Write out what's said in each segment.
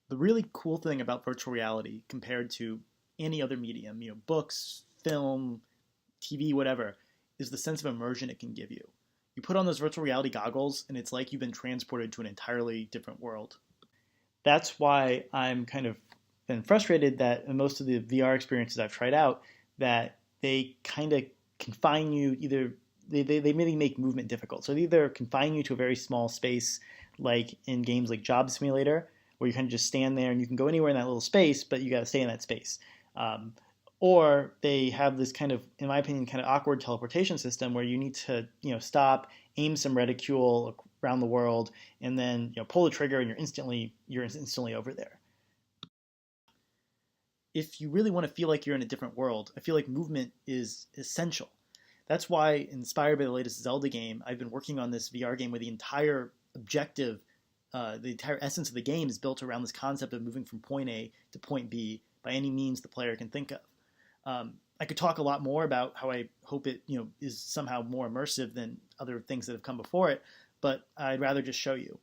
The really cool thing about virtual reality compared to any other medium, books, film, TV, whatever, is the sense of immersion it can give you. You put on those virtual reality goggles and it's like you've been transported to an entirely different world. That's why I'm kind of been frustrated that in most of the VR experiences I've tried out, that they kind of confine you either they really make movement difficult. So they either confine you to a very small space, like in games like Job Simulator, where you kind of just stand there and you can go anywhere in that little space, but you got to stay in that space. Or they have this kind of, in my opinion, kind of awkward teleportation system where you need to, stop, aim some reticule around the world, and then pull the trigger, and you're instantly over there. If you really want to feel like you're in a different world, I feel like movement is essential. That's why, inspired by the latest Zelda game, I've been working on this VR game where the entire objective, the entire essence of the game is built around this concept of moving from point A to point B by any means the player can think of. I could talk a lot more about how I hope it, is somehow more immersive than other things that have come before it, but I'd rather just show you.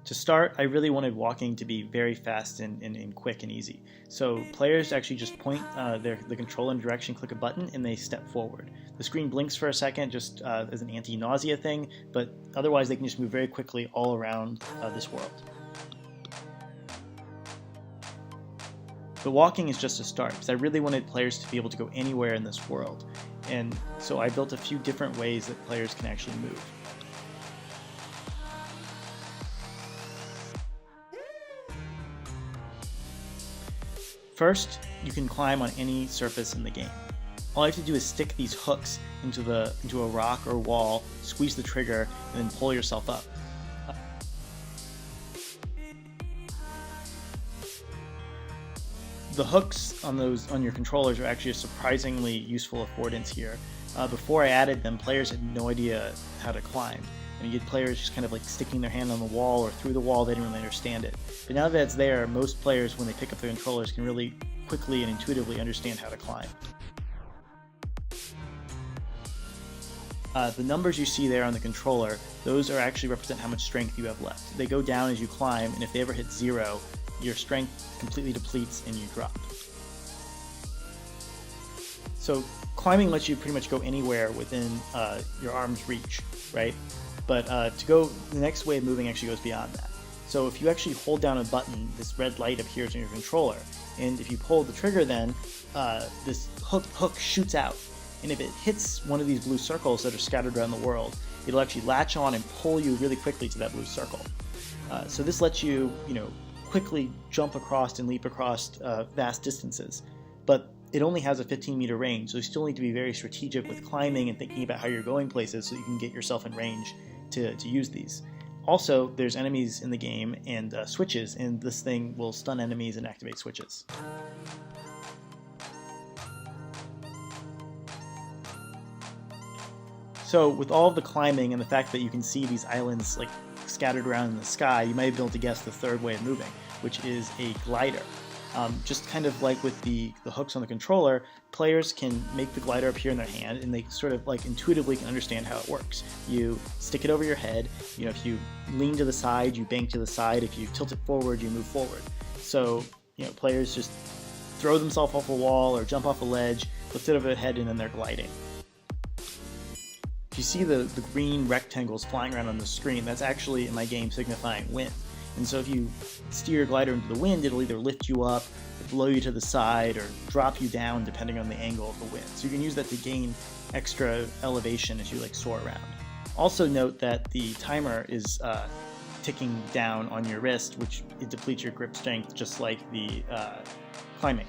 To start, I really wanted walking to be very fast and quick and easy. So players actually just point the controller in direction, click a button, and they step forward. The screen blinks for a second just as an anti-nausea thing, but otherwise they can just move very quickly all around this world. The walking is just a start, because I really wanted players to be able to go anywhere in this world. And so I built a few different ways that players can actually move. First, you can climb on any surface in the game. All you have to do is stick these hooks into a rock or wall, squeeze the trigger, and then pull yourself up. The hooks on your controllers are actually a surprisingly useful affordance here. Before I added them, players had no idea how to climb. And you get players just kind of like sticking their hand on the wall or through the wall, they didn't really understand it. But now that it's there, most players, when they pick up their controllers, can really quickly and intuitively understand how to climb. The numbers you see there on the controller, those are actually represent how much strength you have left. They go down as you climb, and if they ever hit 0, your strength completely depletes and you drop. So climbing lets you pretty much go anywhere within your arm's reach, right? But the next way of moving actually goes beyond that. So if you actually hold down a button, this red light appears on your controller, and if you pull the trigger then, this hook shoots out. And if it hits one of these blue circles that are scattered around the world, it'll actually latch on and pull you really quickly to that blue circle. So this lets you, quickly jump across and leap across vast distances. But it only has a 15-meter range, so you still need to be very strategic with climbing and thinking about how you're going places so you can get yourself in range to use these. Also, there's enemies in the game and switches, and this thing will stun enemies and activate switches. So with all of the climbing and the fact that you can see these islands like scattered around in the sky, you might be able to guess the third way of moving, which is a glider. Just kind of like with the hooks on the controller, players can make the glider appear in their hand, and they sort of like intuitively can understand how it works. You stick it over your head, if you lean to the side, you bank to the side, if you tilt it forward, you move forward. So, players just throw themselves off a wall or jump off a ledge, lift it over their head, and then they're gliding. If you see the green rectangles flying around on the screen, that's actually in my game signifying wind. And so if you steer your glider into the wind, it'll either lift you up, or blow you to the side, or drop you down depending on the angle of the wind. So you can use that to gain extra elevation as you soar around. Also note that the timer is ticking down on your wrist, which it depletes your grip strength just like the climbing.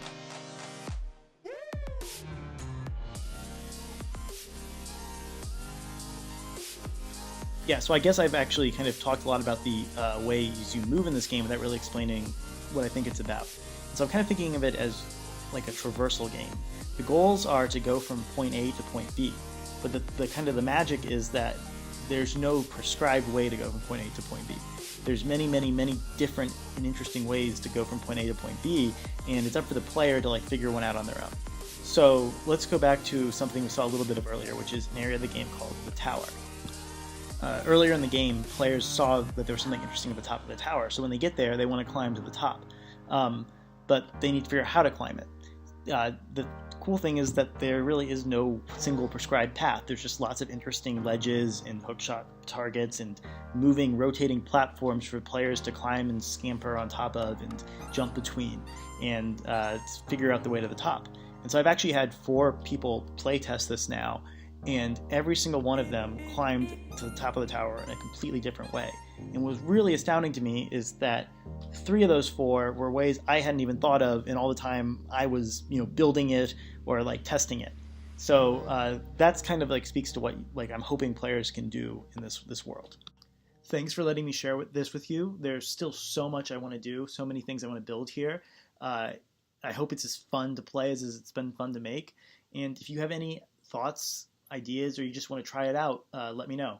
Yeah, so I guess I've actually kind of talked a lot about the ways you move in this game without really explaining what I think it's about. So I'm kind of thinking of it as like a traversal game. The goals are to go from point A to point B, but the kind of the magic is that there's no prescribed way to go from point A to point B. There's many, many, many different and interesting ways to go from point A to point B, and it's up for the player to figure one out on their own. So let's go back to something we saw a little bit of earlier, which is an area of the game called the tower. earlier in the game, players saw that there was something interesting at the top of the tower. So when they get there, they want to climb to the top, but they need to figure out how to climb it. The cool thing is that there really is no single prescribed path. There's just lots of interesting ledges and hookshot targets and moving, rotating platforms for players to climb and scamper on top of and jump between and figure out the way to the top. And so I've actually had 4 people play test this now, and every single one of them climbed to the top of the tower in a completely different way. And what was really astounding to me is that 3 of those 4 were ways I hadn't even thought of in all the time I was, building it or like testing it. So that's kind of like speaks to what like I'm hoping players can do in this world. Thanks for letting me share this with you. There's still so much I want to do, so many things I want to build here. I hope it's as fun to play as it's been fun to make. And if you have any thoughts, ideas, or you just want to try it out, let me know.